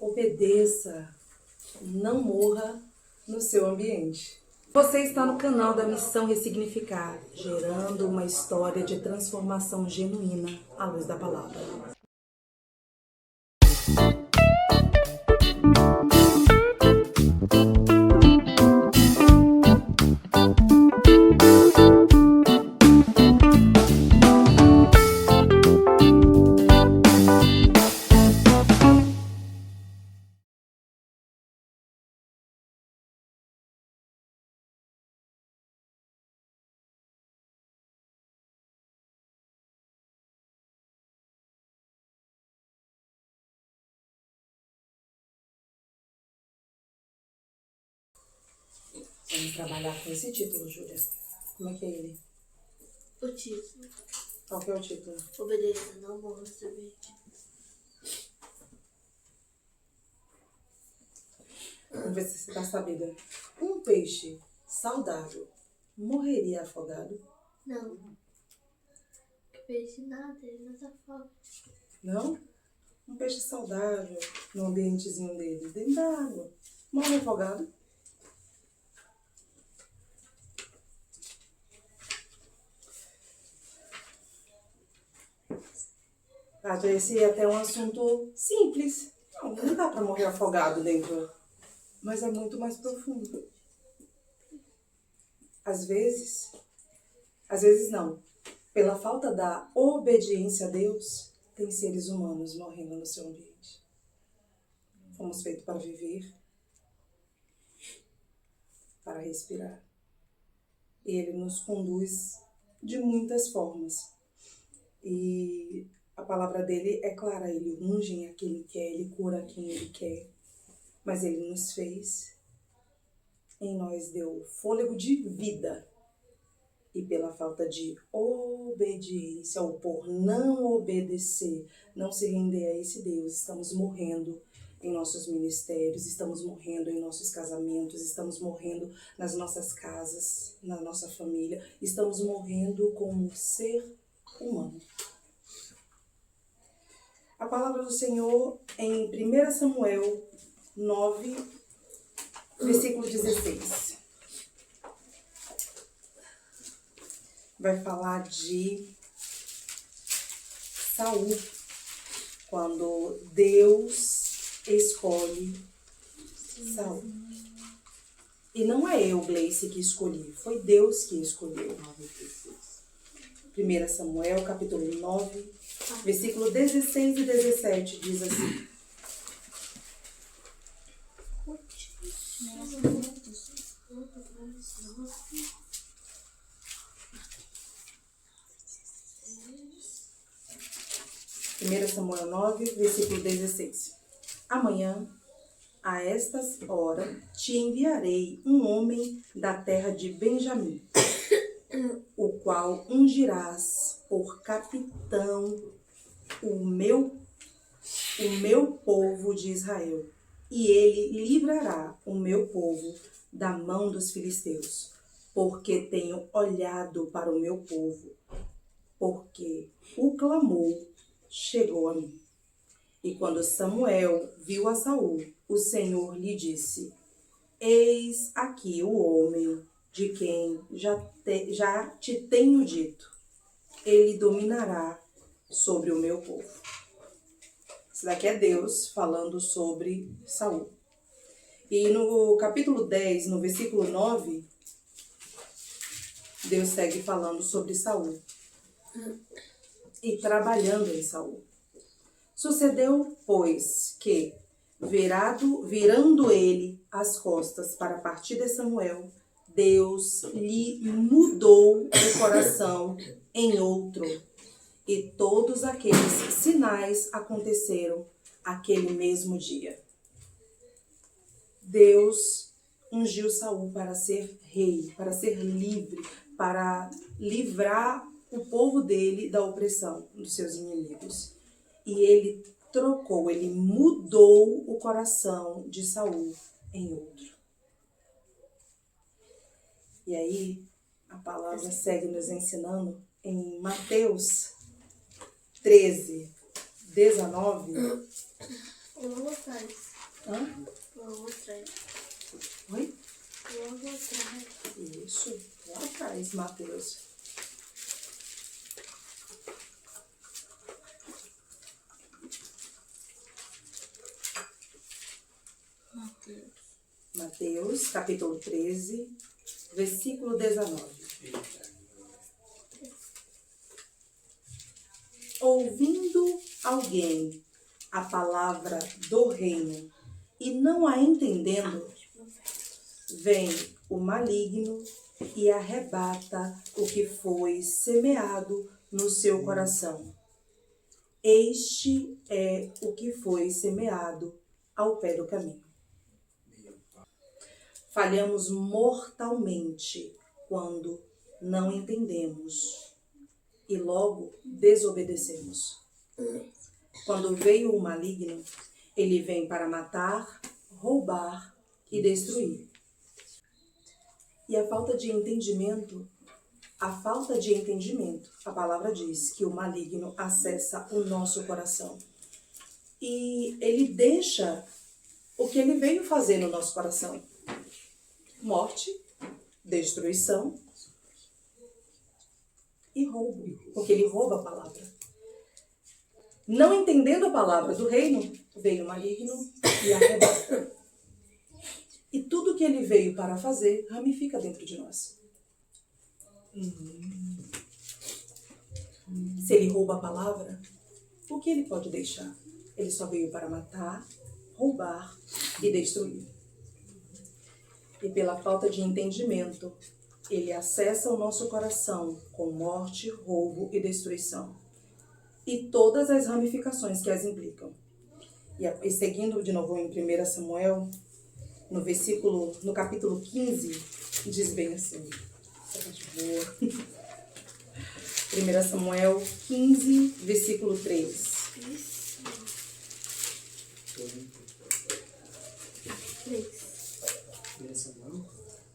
Obedeça, não morra no seu ambiente. Você está no canal da Missão Ressignificar, gerando uma história de transformação genuína à luz da palavra. Vamos trabalhar com esse título, Júlia. Como é que é ele? O título. Qual que é o título? Obedeça, não morra no seu ambiente. Vamos ver se você está sabendo. Um peixe saudável morreria afogado? Não. Que peixe nada, ele não se afoga. Não? Um peixe saudável no ambientezinho dele, dentro da água, morre afogado? Esse é até um assunto simples. Não dá para morrer afogado dentro, mas é muito mais profundo. Às vezes não. Pela falta da obediência a Deus, tem seres humanos morrendo no seu ambiente. Fomos feitos para viver, para respirar. E Ele nos conduz de muitas formas. E a palavra dele é clara, Ele unge a quem Ele quer, Ele cura a quem Ele quer. Mas Ele nos fez, em nós deu fôlego de vida. E pela falta de obediência, ou por não obedecer, não se render a esse Deus, estamos morrendo em nossos ministérios, estamos morrendo em nossos casamentos, estamos morrendo nas nossas casas, na nossa família, estamos morrendo como ser humano. A palavra do Senhor em 1 Samuel 9, versículo 16. Vai falar de Saul, quando Deus escolhe Saul. E não é eu, Gleice, que escolhi, foi Deus que escolheu. 1 Samuel, capítulo 9, versículo 16 e 17, diz assim. Primeira Samuel 9, versículo 16. Amanhã, a estas horas, te enviarei um homem da terra de Benjamim, o qual ungirás por capitão o meu povo de Israel, e ele livrará o meu povo da mão dos filisteus, porque tenho olhado para o meu povo, porque o clamor chegou a mim. E quando Samuel viu a Saul, o Senhor lhe disse: Eis aqui o homem de quem já te tenho dito. Ele dominará sobre o meu povo. Isso daqui é Deus falando sobre Saul. E no capítulo 10, no versículo 9, Deus segue falando sobre Saul e trabalhando em Saul. Sucedeu, pois, que, virando ele as costas para partir de Samuel, Deus lhe mudou o coração em outro. E todos aqueles sinais aconteceram aquele mesmo dia. Deus ungiu Saul para ser rei, para ser livre, para livrar o povo dele da opressão dos seus inimigos. E ele trocou, ele mudou o coração de Saul em outro. E aí, a palavra segue nos ensinando em Mateus 13, 19, Logo atrás. Hã? Logo atrás. Oi? Logo atrás. Isso, lá atrás, Mateus. Mateus, capítulo 13, versículo 19. Ouvindo alguém a palavra do reino e não a entendendo, vem o maligno e arrebata o que foi semeado no seu coração. Este é o que foi semeado ao pé do caminho. Falhamos mortalmente quando não entendemos e logo desobedecemos. Quando veio o maligno, ele vem para matar, roubar e destruir. E a falta de entendimento, a palavra diz que o maligno acessa o nosso coração. E ele deixa o que ele veio fazer no nosso coração. Morte, destruição e roubo, porque ele rouba a palavra. Não entendendo a palavra do reino, veio o maligno e arrebata. E tudo que ele veio para fazer ramifica dentro de nós. Se ele rouba a palavra, o que ele pode deixar? Ele só veio para matar, roubar e destruir. E pela falta de entendimento, ele acessa o nosso coração com morte, roubo e destruição. E todas as ramificações que as implicam. E seguindo de novo em 1 Samuel, no capítulo 15, diz bem assim. 1 Samuel 15, versículo 3.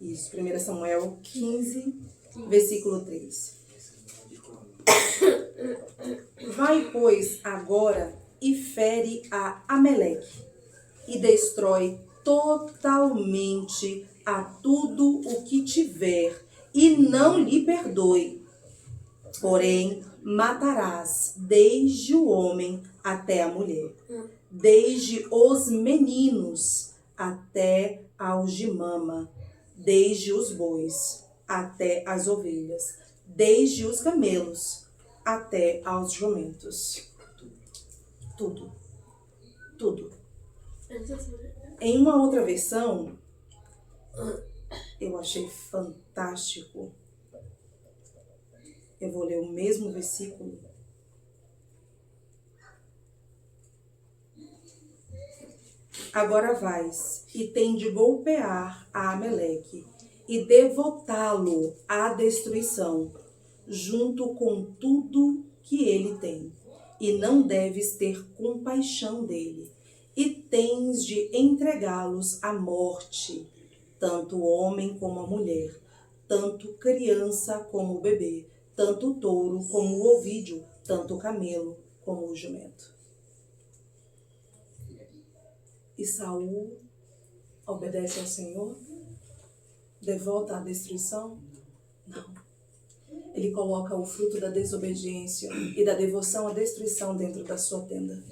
Isso, 1 Samuel 15, versículo 3. Vai, pois, agora e fere a Ameleque e destrói totalmente a tudo o que tiver e não lhe perdoe. Porém, matarás desde o homem até a mulher, desde os meninos até aos de mama, desde os bois até as ovelhas, desde os camelos até aos jumentos. Tudo. Tudo. Em uma outra versão, eu achei fantástico. Eu vou ler o mesmo versículo. Agora vais e tem de golpear a Ameleque e devotá-lo à destruição, junto com tudo que ele tem. E não deves ter compaixão dele, e tens de entregá-los à morte, tanto o homem como a mulher, tanto criança como o bebê, tanto o touro como o ovídio, tanto o camelo como o jumento. E Saul obedece ao Senhor? Devota à destruição? Não. Ele coloca o fruto da desobediência e da devoção à destruição dentro da sua tenda.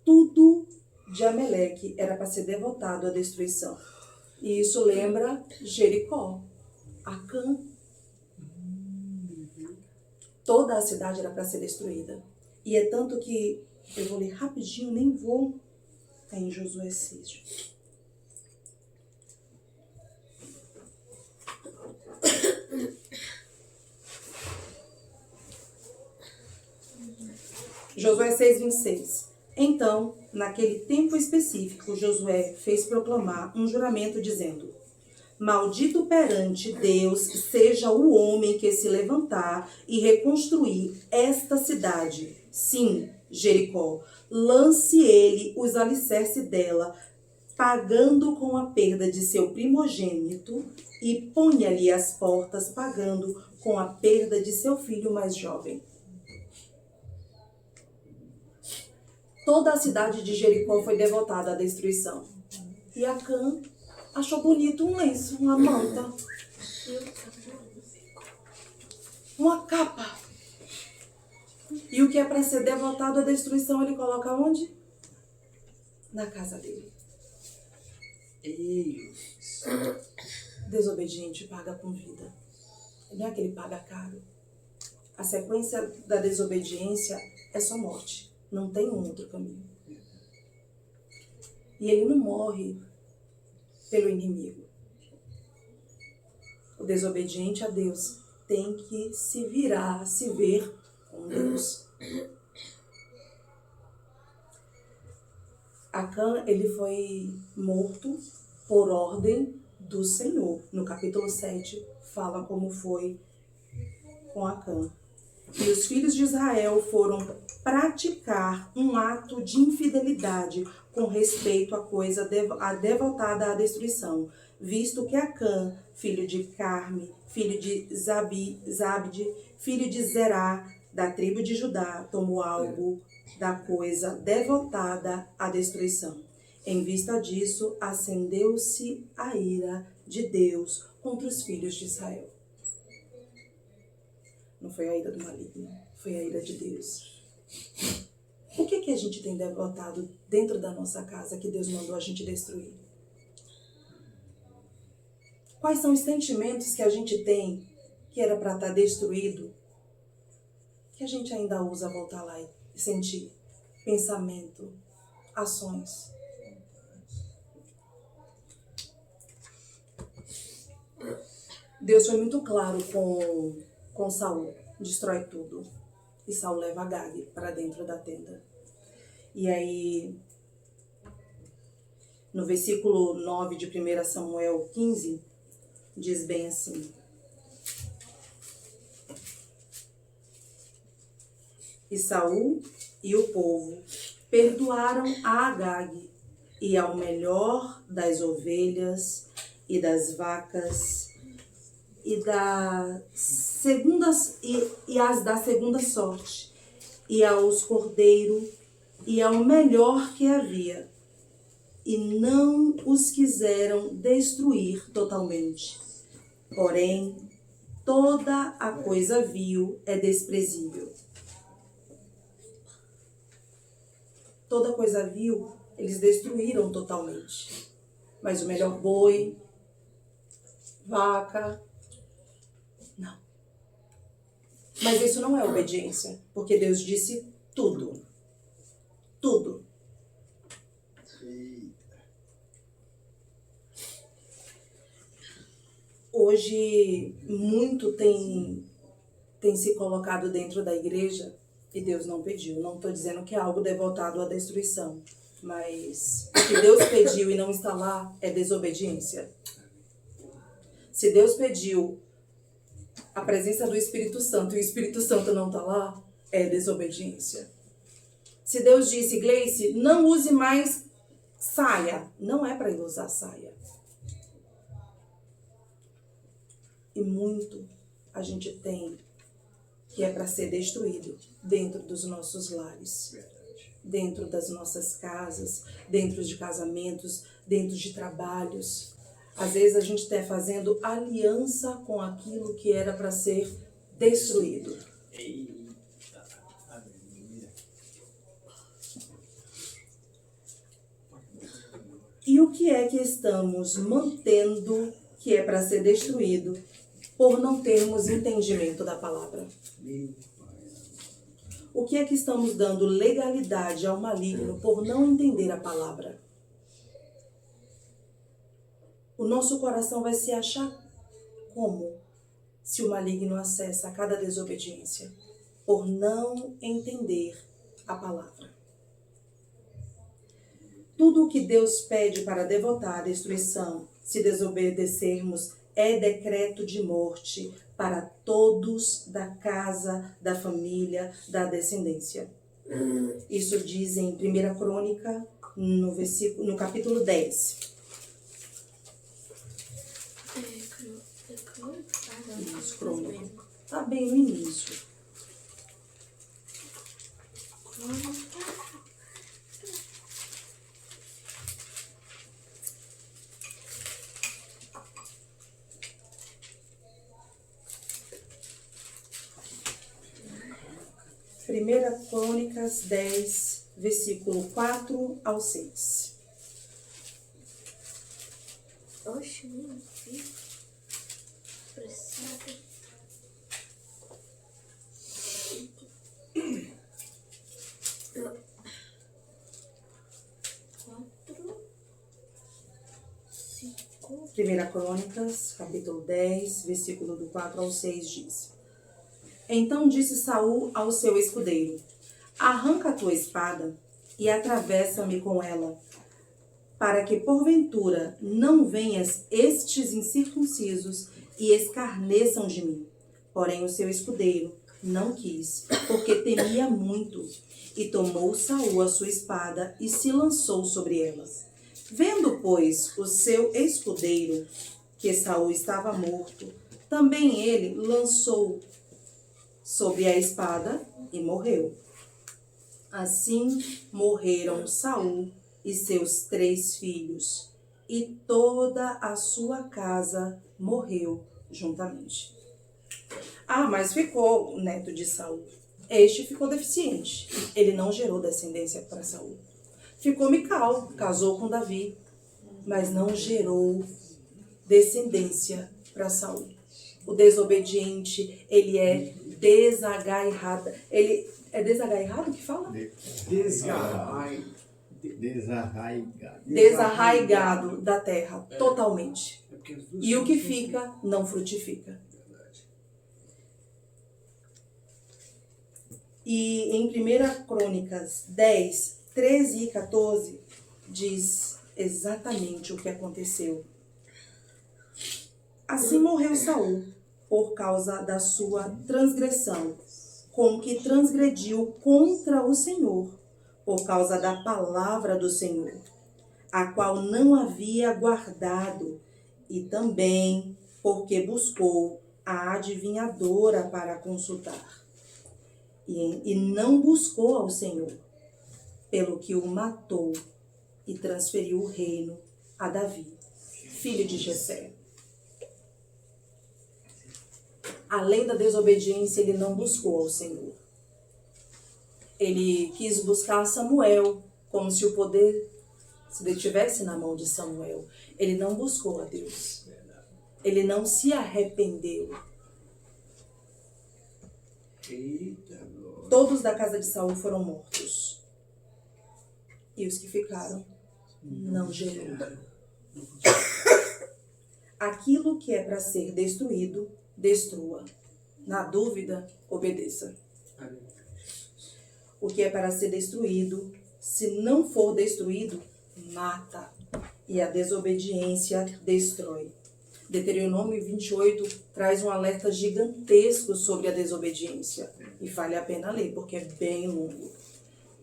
Tudo de Ameleque era para ser devotado à destruição. E isso lembra Jericó, Acã. Toda a cidade era para ser destruída. E é tanto que, eu vou ler rapidinho, nem vou, é em Josué 6. Josué 6:26. Então, naquele tempo específico, Josué fez proclamar um juramento dizendo: maldito perante Deus seja o homem que se levantar e reconstruir esta cidade. Sim, Jericó, lance ele os alicerces dela, pagando com a perda de seu primogênito, e ponha-lhe as portas, pagando com a perda de seu filho mais jovem. Toda a cidade de Jericó foi devotada à destruição. E Acã achou bonito um lenço, uma manta, uma capa. E o que é para ser devotado à destruição, ele coloca onde? Na casa dele. Desobediente paga com vida. Não é que ele paga caro. A sequência da desobediência é só morte. Não tem um outro caminho. E ele não morre pelo inimigo. O desobediente a Deus tem que se virar, se ver com Deus. Acã, ele foi morto por ordem do Senhor. No capítulo 7, fala como foi com Acã. E os filhos de Israel foram praticar um ato de infidelidade com respeito à coisa devotada à destruição, visto que Acã, filho de Carme, filho de Zabde, filho de Zerá, da tribo de Judá, tomou algo da coisa devotada à destruição. Em vista disso, acendeu-se a ira de Deus contra os filhos de Israel. Não foi a ira do maligno, foi a ira de Deus. O que a gente tem devotado dentro da nossa casa que Deus mandou a gente destruir? Quais são os sentimentos que a gente tem que era para estar destruído, que a gente ainda usa voltar lá e sentir? Pensamento, ações. Deus foi muito claro com Saul, destrói tudo. E Saul leva Agag para dentro da tenda. E aí, no versículo 9 de 1 Samuel 15, diz bem assim: E Saul e o povo perdoaram a Agag e ao melhor das ovelhas e das vacas e as da segunda sorte, e aos cordeiros, e ao melhor que havia, e não os quiseram destruir totalmente. Porém, toda a coisa vil é desprezível. Toda coisa vil, eles destruíram totalmente. Mas o melhor boi, vaca, não. Mas isso não é obediência, porque Deus disse tudo. Tudo. Hoje, muito tem se colocado dentro da igreja e Deus não pediu. Não estou dizendo que é algo devotado à destruição, mas o que Deus pediu e não está lá é desobediência. Se Deus pediu a presença do Espírito Santo e o Espírito Santo não está lá, é desobediência. Se Deus disse, Gleice, não use mais saia, não é para ele usar saia. E muito a gente tem que é para ser destruído dentro dos nossos lares, dentro das nossas casas, dentro de casamentos, dentro de trabalhos. Às vezes a gente está fazendo aliança com aquilo que era para ser destruído. E o que é que estamos mantendo que é para ser destruído por não termos entendimento da palavra? O que é que estamos dando legalidade ao maligno por não entender a palavra? O nosso coração vai se achar como se o maligno acessa a cada desobediência por não entender a palavra. Tudo o que Deus pede para devotar à destruição, se desobedecermos, é decreto de morte para todos da casa, da família, da descendência. Isso diz em 1 Crônica, no capítulo 10. Crônica. Tá bem no início. Primeira Crônicas 10, versículo 4 ao 6. Oxe, meu filho. Pressado. Primeira Crônicas, capítulo 10, versículo do 4 ao 6 diz: Então disse Saul ao seu escudeiro: Arranca a tua espada e atravessa-me com ela, para que porventura não venhas estes incircuncisos e escarneçam de mim. Porém o seu escudeiro não quis, porque temia muito, e tomou Saul a sua espada e se lançou sobre ela. Vendo, pois, o seu escudeiro que Saul estava morto, também ele lançou sobre a espada e morreu. Assim morreram Saul e seus 3 filhos, e toda a sua casa morreu juntamente. Ah, mas ficou o neto de Saul. Este ficou deficiente. Ele não gerou descendência para Saul. Ficou Mical, casou com Davi, mas não gerou descendência para Saul. O desobediente, ele é desagairrado. Ele é desagairrado que fala? Desarraigado da terra, totalmente. E o que fica, não frutifica. E em 1 Crônicas 10, 13 e 14, diz exatamente o que aconteceu. Assim morreu Saul, por causa da sua transgressão, com que transgrediu contra o Senhor, por causa da palavra do Senhor, a qual não havia guardado, e também porque buscou a adivinhadora para consultar. E não buscou ao Senhor, pelo que o matou e transferiu o reino a Davi, filho de Jessé. Além da desobediência, ele não buscou ao Senhor. Ele quis buscar Samuel, como se o poder se detivesse na mão de Samuel. Ele não buscou a Deus. Ele não se arrependeu. Todos da casa de Saul foram mortos. E os que ficaram não geraram. Aquilo que é para ser destruído, destrua. Na dúvida, obedeça. O que é para ser destruído, se não for destruído, mata. E a desobediência destrói. Deuteronômio 28 traz um alerta gigantesco sobre a desobediência. E vale a pena ler, porque é bem longo.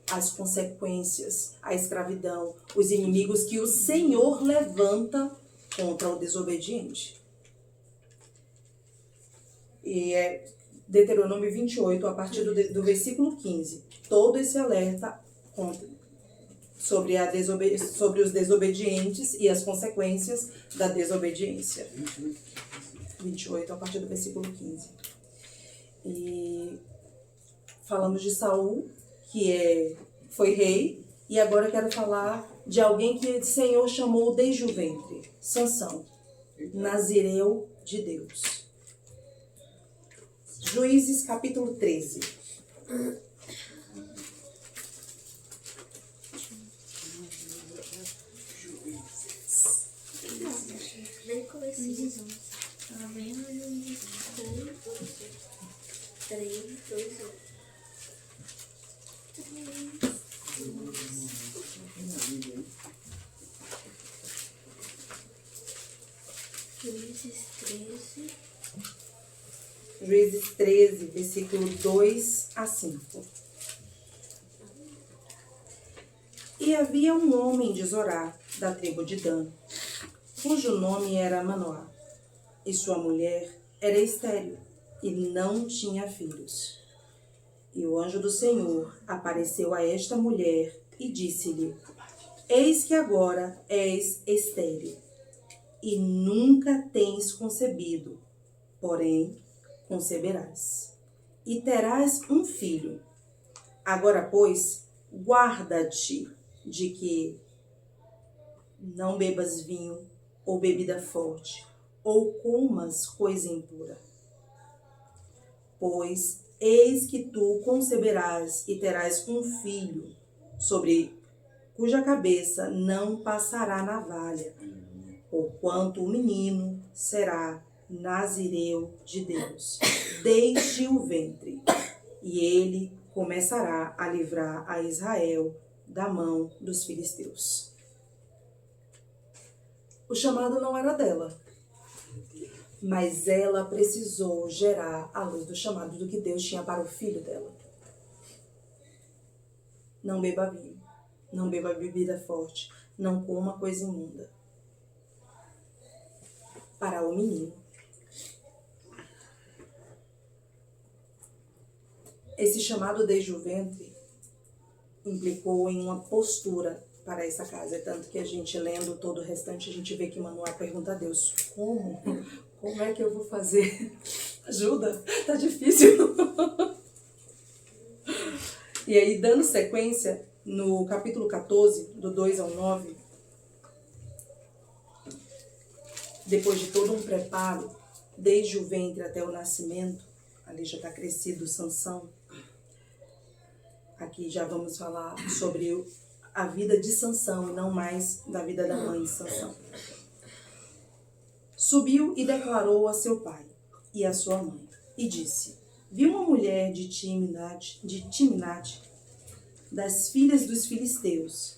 As consequências, a escravidão, os inimigos que o Senhor levanta contra o desobediente. E é Deuteronômio 28, a partir do versículo 15. Todo esse alerta sobre os desobedientes e as consequências da desobediência. 28, a partir do versículo 15. E falamos de Saul, que foi rei, e agora eu quero falar de alguém que o Senhor chamou desde o ventre. Sansão, nazireu de Deus. Juízes capítulo 13. Nem comecei. Tá vendo? 3, 2, 1. Juízes 13. Juízes 13, versículo 2 a 5. E havia um homem de Zorá, da tribo de Dan, cujo nome era Manoá, e sua mulher era estéril, e não tinha filhos. E o anjo do Senhor apareceu a esta mulher e disse-lhe: Eis que agora és estéril, e nunca tens concebido, porém conceberás, e terás um filho. Agora, pois, guarda-te de que não bebas vinho ou bebida forte, ou comas coisa impura. Pois eis que tu conceberás e terás um filho, sobre cuja cabeça não passará navalha, porquanto o menino será nazireu de Deus, desde o ventre, e ele começará a livrar a Israel da mão dos filisteus. O chamado não era dela, mas ela precisou gerar a luz do chamado do que Deus tinha para o filho dela. Não beba vinho, não beba bebida forte, não coma coisa imunda. Para o menino. Esse chamado desde o ventre implicou em uma postura para essa casa. É tanto que a gente, lendo todo o restante, a gente vê que Manoá pergunta a Deus: como? Como é que eu vou fazer? Ajuda, tá difícil. E aí, dando sequência, no capítulo 14, do 2 ao 9, depois de todo um preparo, desde o ventre até o nascimento, ali já está crescido Sansão. Aqui já vamos falar sobre a vida de Sansão e não mais da vida da mãe de Sansão. Subiu e declarou a seu pai e a sua mãe, e disse: Vi uma mulher de Timnate, das filhas dos filisteus.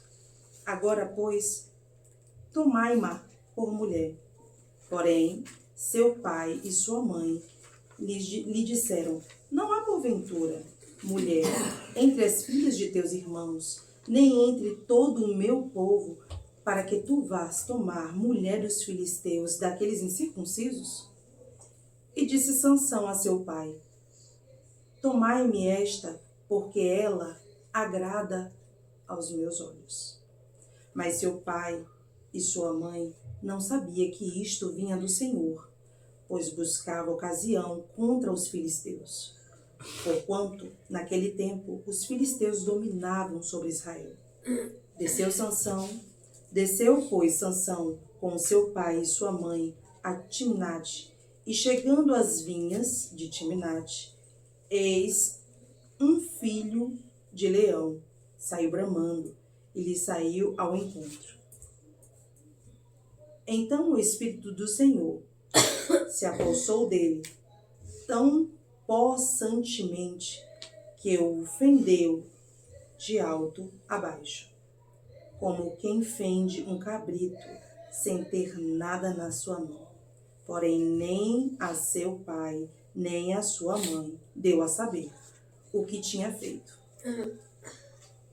Agora, pois, tomai-ma por mulher. Porém, seu pai e sua mãe lhe disseram: Não há porventura mulher entre as filhas de teus irmãos, nem entre todo o meu povo, para que tu vás tomar mulher dos filisteus, daqueles incircuncisos? E disse Sansão a seu pai: Tomai-me esta, porque ela agrada aos meus olhos. Mas seu pai e sua mãe não sabia que isto vinha do Senhor, pois buscava ocasião contra os filisteus. Porquanto, naquele tempo, os filisteus dominavam sobre Israel. Desceu, pois, Sansão com seu pai e sua mãe a Timnate, e chegando às vinhas de Timnate, eis um filho de leão saiu bramando, e lhe saiu ao encontro. Então o Espírito do Senhor se apossou dele tão possantemente que o fendeu de alto a baixo, como quem fende um cabrito sem ter nada na sua mão. Porém, nem a seu pai, nem a sua mãe deu a saber o que tinha feito.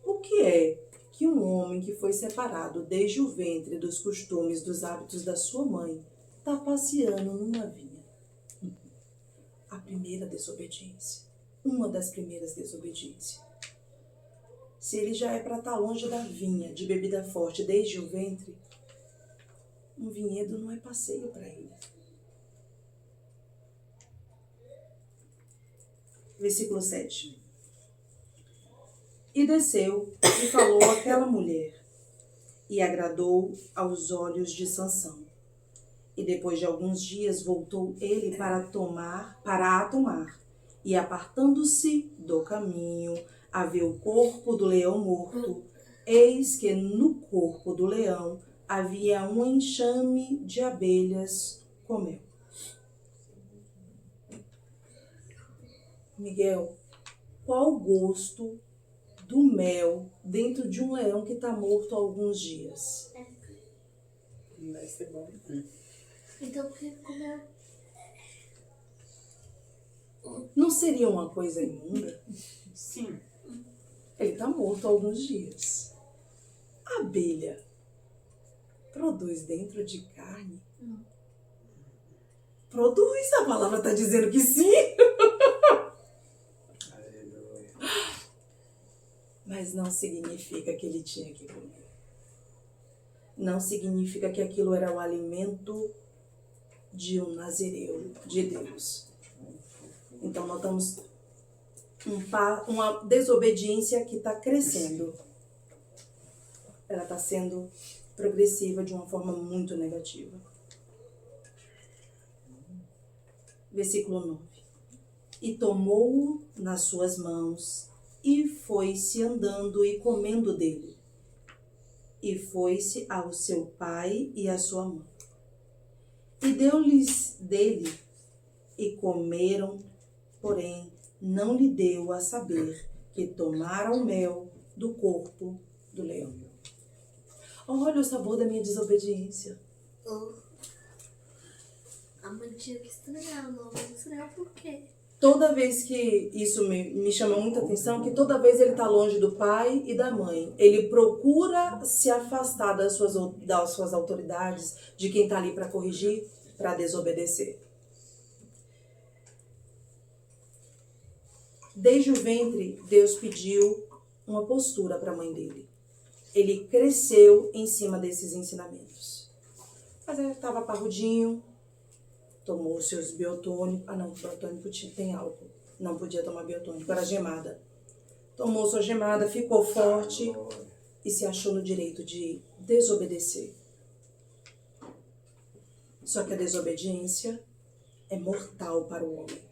O que é que um homem que foi separado desde o ventre dos costumes, dos hábitos da sua mãe, está passeando numa vinha? A primeira desobediência. Uma das primeiras desobediências. Se ele já é para estar longe da vinha, de bebida forte, desde o ventre, um vinhedo não é passeio para ele. Versículo 7. E desceu e falou àquela mulher, e agradou aos olhos de Sansão. E depois de alguns dias voltou ele para a tomar, e apartando-se do caminho, a ver o corpo do leão morto, eis que no corpo do leão havia um enxame de abelhas com mel. Miguel, qual o gosto do mel dentro de um leão que está morto há alguns dias? Vai ser bom. Então, por que comeu? Não seria uma coisa imunda? Sim. Ele está morto há alguns dias. A abelha produz dentro de carne? Não. Produz, a palavra está dizendo que sim. Aleluia. Mas não significa que ele tinha que comer. Não significa que aquilo era o alimento de um nazireu de Deus. Então notamos uma desobediência que está crescendo. Ela está sendo progressiva de uma forma muito negativa. Versículo 9. E tomou-o nas suas mãos e foi-se andando e comendo dele. E foi-se ao seu pai e à sua mãe. E deu-lhes dele e comeram, porém não lhe deu a saber que tomara o mel do corpo do leão. Olha o sabor da minha desobediência. A mãe tinha que estranhar, não vai estranhar por quê? Toda vez que isso me chama muita atenção, que toda vez ele está longe do pai e da mãe, ele procura se afastar das suas autoridades, de quem está ali para corrigir, para desobedecer. Desde o ventre, Deus pediu uma postura para a mãe dele. Ele cresceu em cima desses ensinamentos. Mas ele estava parrudinho, tomou seus biotônicos. Ah, não, biotônico tem álcool. Não podia tomar biotônico, era gemada. Tomou sua gemada, ficou forte e se achou no direito de desobedecer. Só que a desobediência é mortal para o homem.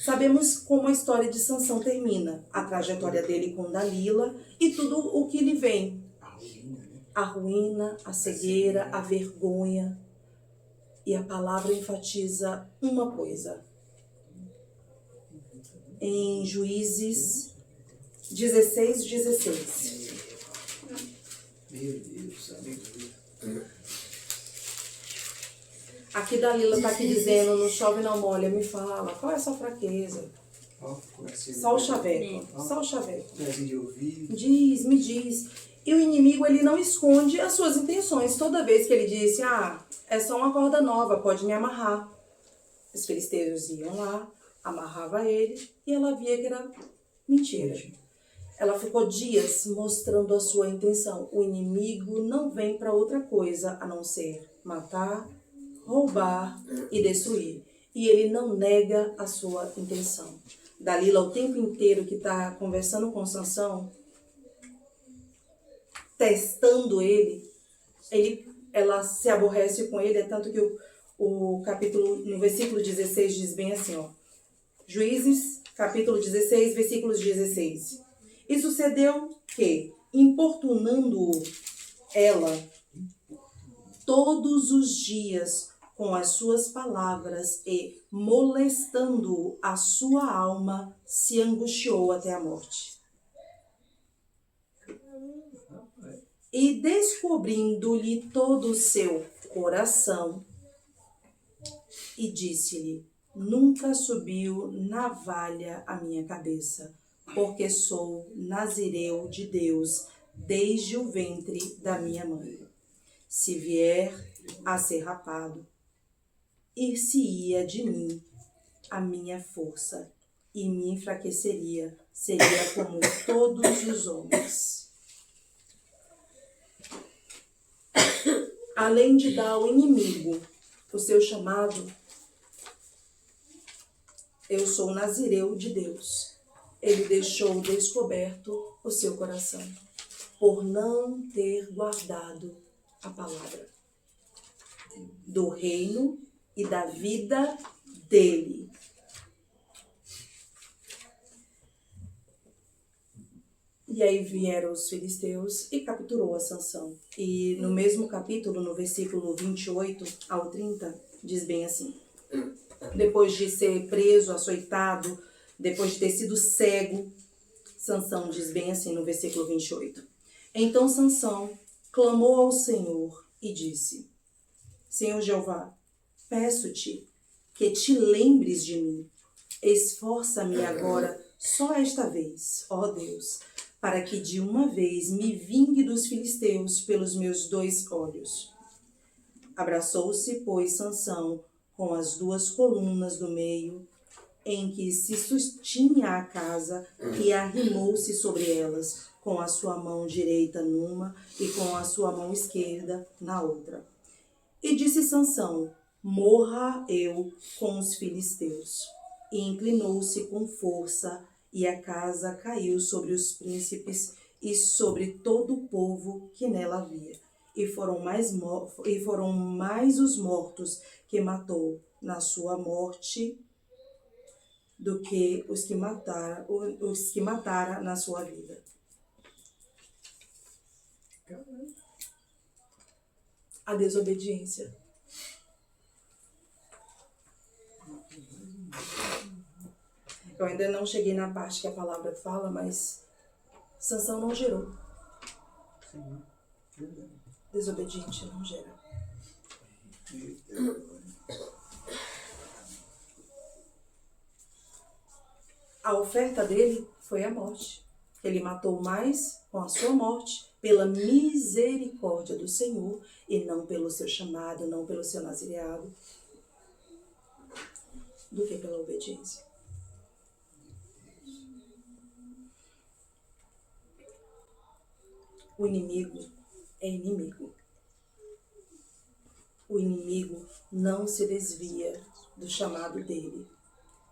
Sabemos como a história de Sansão termina, a trajetória dele com Dalila e tudo o que lhe vem. A ruína, a cegueira, a vergonha. E a palavra enfatiza uma coisa. Em Juízes 16:16. Meu Deus, aleluia. Aqui Dalila está aqui dizendo, não chove não molha, me fala, qual é a sua fraqueza? Só o chaveco, só o chaveco. Diz, me diz. E o inimigo, ele não esconde as suas intenções. Toda vez que ele disse, é só uma corda nova, pode me amarrar. Os filisteus iam lá, amarrava ele e ela via que era mentira. Ela ficou dias mostrando a sua intenção. O inimigo não vem para outra coisa a não ser matar, roubar e destruir. E ele não nega a sua intenção. Dalila, o tempo inteiro que está conversando com Sansão, testando ela se aborrece com ele, é tanto que o capítulo, no versículo 16, diz bem assim, Juízes, capítulo 16, versículos 16. E sucedeu que, importunando-o ela todos os dias com as suas palavras e molestando-o, a sua alma se angustiou até a morte. E descobrindo-lhe todo o seu coração, e disse-lhe, nunca subiu navalha à minha cabeça, porque sou nazireu de Deus desde o ventre da minha mãe. Se vier a ser rapado, ir-se-ia de mim a minha força, e me enfraqueceria, seria como todos os homens. Além de dar ao inimigo o seu chamado, eu sou nazireu de Deus. Ele deixou descoberto o seu coração, por não ter guardado a palavra do reino e da vida dele. E aí vieram os filisteus e capturou a Sansão. E no mesmo capítulo, no versículo 28 ao 30, diz bem assim. Depois de ser preso, açoitado, depois de ter sido cego, Sansão diz bem assim no versículo 28. Então Sansão clamou ao Senhor e disse, Senhor Jeová, peço-te que te lembres de mim. Esforça-me agora, só esta vez, ó Deus, para que de uma vez me vingue dos filisteus pelos meus 2 olhos. Abraçou-se, pois, Sansão com as 2 colunas do meio, em que se sustinha a casa, e arrimou-se sobre elas, com a sua mão direita numa e com a sua mão esquerda na outra. E disse Sansão: morra eu com os filisteus. E inclinou-se com força, e a casa caiu sobre os príncipes e sobre todo o povo que nela havia. E foram mais os mortos que matou na sua morte do que os que matara na sua vida. A desobediência. Eu ainda não cheguei na parte que a palavra fala, mas Sansão não gerou. Desobediente não gera. A oferta dele foi a morte. Ele matou mais com a sua morte pela misericórdia do Senhor e não pelo seu chamado, não pelo seu nazireado, do que pela obediência. O inimigo é inimigo. O inimigo não se desvia do chamado dele.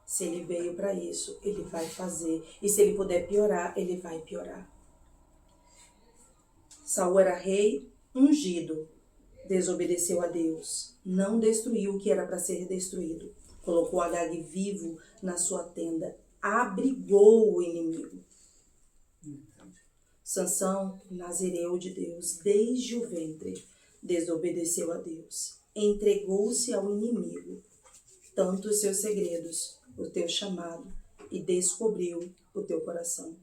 Se ele veio para isso, ele vai fazer. E se ele puder piorar, ele vai piorar. Saul era rei ungido. Desobedeceu a Deus. Não destruiu o que era para ser destruído. Colocou Agag vivo na sua tenda. Abrigou o inimigo. Sansão, nazireu de Deus desde o ventre, desobedeceu a Deus. Entregou-se ao inimigo, tanto os seus segredos, o teu chamado, e descobriu o teu coração.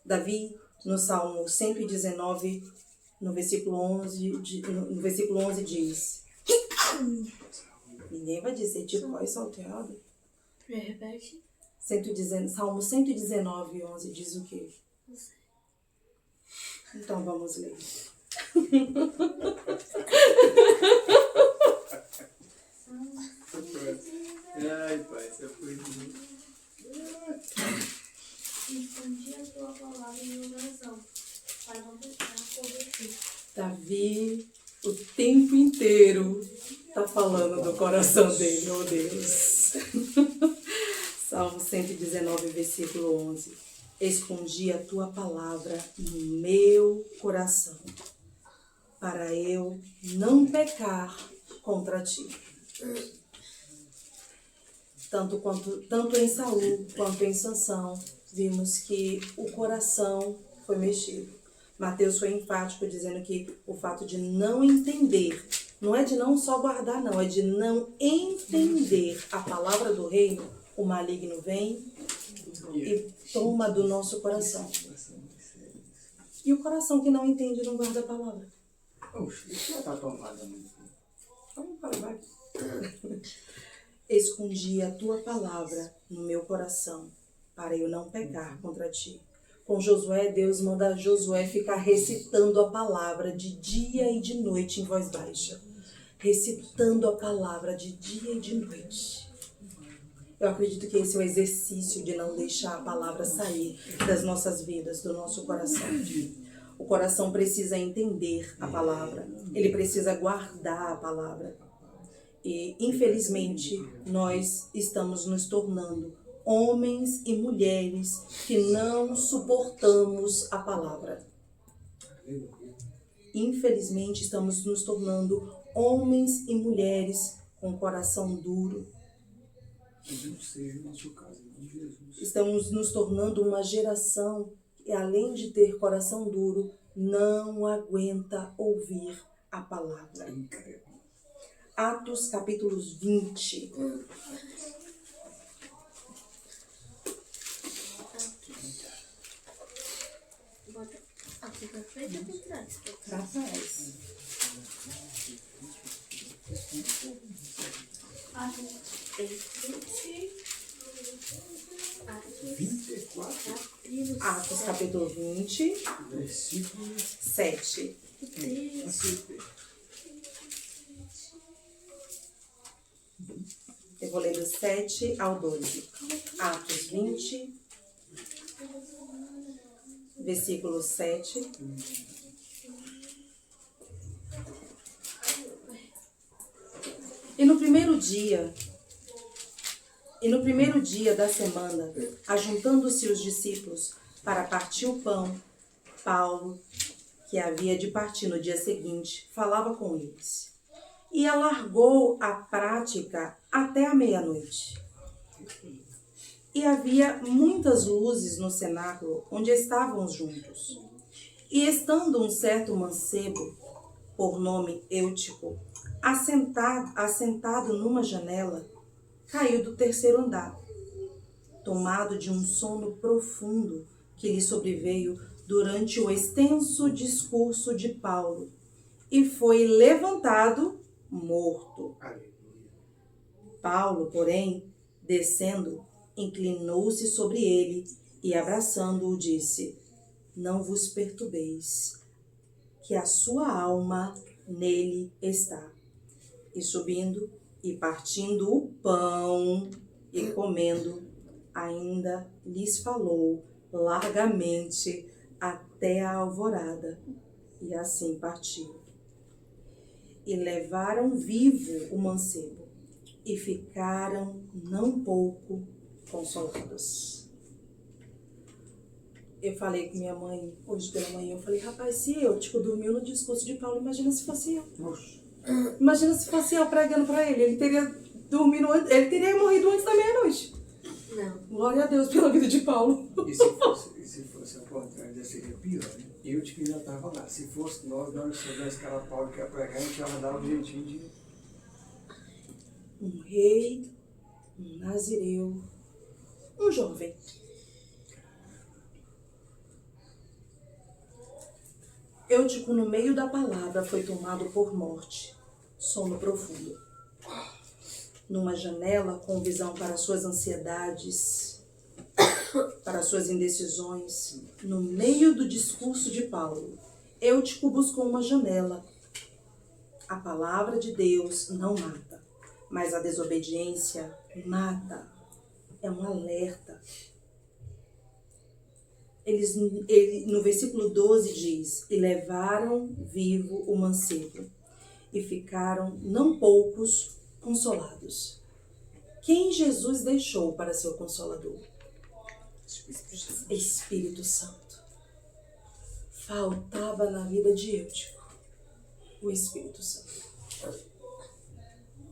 Davi, no Salmo 119, no versículo 11 diz... Ninguém vai dizer de voz salteada. Repete. Salmo 119, 11 diz o quê? Não sei. Então vamos ler. Ai, pai, você foi muito. Escondi a tua palavra em meu coração, para não pecar sobre ti. Davi, o tempo inteiro, tá falando do coração dele, oh Deus. Salmo 119, versículo 11. Escondi a tua palavra no meu coração, para eu não pecar contra ti. Tanto em Saul quanto em Sansão, vimos que o coração foi mexido. Mateus foi enfático dizendo que o fato de não entender, não é de não só guardar não, é de não entender a palavra do reino, o maligno vem e toma do nosso coração. E o coração que não entende não guarda a palavra. Oxe, isso já está tomado muito. Vamos para baixo. Escondi a tua palavra no meu coração, para eu não pecar contra ti. Com Josué, Deus manda Josué ficar recitando a palavra de dia e de noite em voz baixa. Recitando a palavra de dia e de noite. Eu acredito que esse é o exercício de não deixar a palavra sair das nossas vidas, do nosso coração. O coração precisa entender a palavra, ele precisa guardar a palavra. E, infelizmente, nós estamos nos tornando homens e mulheres que não suportamos a palavra. Infelizmente, estamos nos tornando homens e mulheres com coração duro. Estamos nos tornando uma geração que, além de ter coração duro, não aguenta ouvir a palavra. Atos capítulos 20. Aqui pra frente ou pra trás? Pra trás. Atos 24. Atos capítulo 20, Versículo 7. Eu vou ler do 7 ao 12. Atos 20, versículo 7. E no primeiro dia da semana, ajuntando-se os discípulos para partir o pão, Paulo, que havia de partir no dia seguinte, falava com eles. E alargou a prática até a meia-noite. E havia muitas luzes no cenáculo onde estavam juntos. E estando um certo mancebo, por nome Eutico, assentado numa janela, caiu do terceiro andar, tomado de um sono profundo que lhe sobreveio durante o extenso discurso de Paulo, e foi levantado morto. Paulo, porém, descendo, inclinou-se sobre ele e, abraçando-o, disse: Não vos perturbeis, que a sua alma nele está. E subindo e partindo o pão e comendo, ainda lhes falou largamente até a alvorada, e assim partiu. E levaram vivo o mancebo, e ficaram não pouco consolados. Eu falei com minha mãe, hoje pela manhã, eu falei, rapaz, se eu, dormiu no discurso de Paulo, imagina se fosse eu. Imagina se fosse eu pregando pra ele, ele teria dormido antes, ele teria morrido antes da meia-noite. Não. Glória a Deus pela vida de Paulo. E se fosse ao contrário, já seria pior, né? Eu que já estava lá. Se fosse nós soubesse que era Paulo que ia pregar, a gente já dava um jeitinho de... Um rei, um nazireu, um jovem. Eutico, no meio da palavra, foi tomado por morte, sono profundo. Numa janela com visão para suas ansiedades, para suas indecisões, no meio do discurso de Paulo, Eutico buscou uma janela. A palavra de Deus não mata, mas a desobediência mata. É um alerta. No versículo 12 diz, e levaram vivo o mancebo, e ficaram não poucos consolados. Quem Jesus deixou para ser o consolador? Espírito Santo. Faltava na vida de Eutico o Espírito Santo.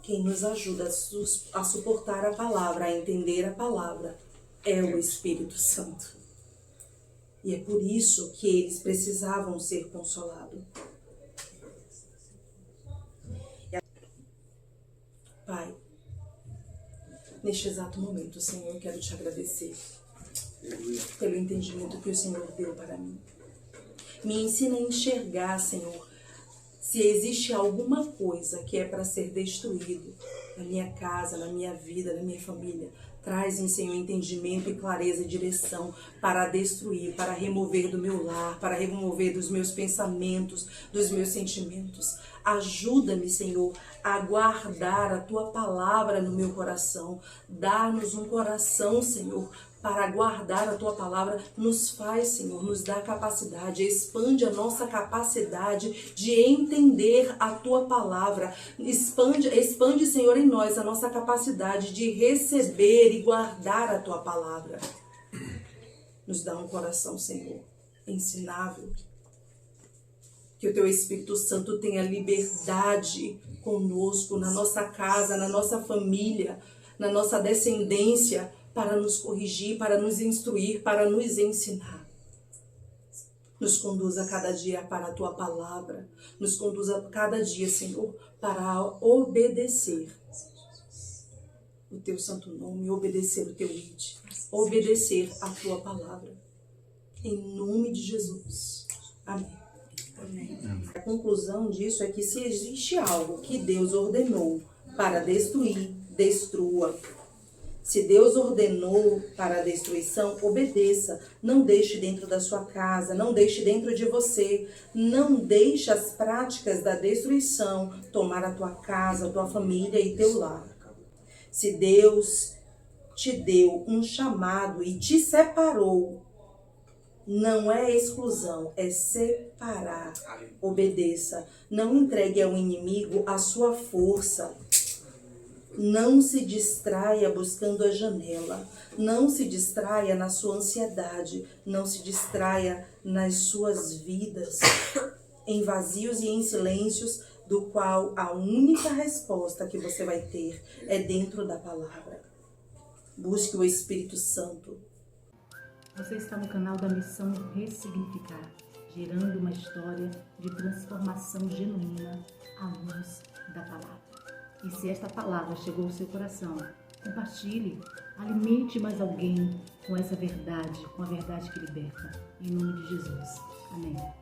Quem nos ajuda a suportar a palavra, a entender a palavra, é o Espírito Santo. E é por isso que eles precisavam ser consolados. Pai, neste exato momento, Senhor, eu quero te agradecer pelo entendimento que o Senhor deu para mim. Me ensina a enxergar, Senhor, se existe alguma coisa que é para ser destruído na minha casa, na minha vida, na minha família. Traz-me, Senhor, entendimento e clareza e direção para destruir, para remover do meu lar, para remover dos meus pensamentos, dos meus sentimentos. Ajuda-me, Senhor, a guardar a Tua palavra no meu coração. Dá-nos um coração, Senhor, para guardar a Tua palavra. Nos faz, Senhor, nos dá capacidade, expande a nossa capacidade de entender a Tua palavra. Expande, Senhor, em nós a nossa capacidade de receber e guardar a Tua palavra. Nos dá um coração, Senhor, ensinável. Que o Teu Espírito Santo tenha liberdade conosco, na nossa casa, na nossa família, na nossa descendência, para nos corrigir, para nos instruir, para nos ensinar. Nos conduza cada dia para a Tua palavra. Nos conduza cada dia, Senhor, para obedecer o Teu santo nome, obedecer o Teu ID, obedecer a Tua palavra. Em nome de Jesus. Amém. Amém. A conclusão disso é que se existe algo que Deus ordenou para destruir, destrua. Se Deus ordenou para a destruição, obedeça. Não deixe dentro da sua casa, não deixe dentro de você. Não deixe as práticas da destruição tomar a tua casa, a tua família e teu lar. Se Deus te deu um chamado e te separou, não é exclusão, é separar. Obedeça. Não entregue ao inimigo a sua força. Não se distraia buscando a janela. Não se distraia na sua ansiedade. Não se distraia nas suas vidas, em vazios e em silêncios, do qual a única resposta que você vai ter é dentro da palavra. Busque o Espírito Santo. Você está no canal da Missão Ressignificar, gerando uma história de transformação genuína à luz da palavra. E se esta palavra chegou ao seu coração, compartilhe, alimente mais alguém com essa verdade, com a verdade que liberta. Em nome de Jesus. Amém.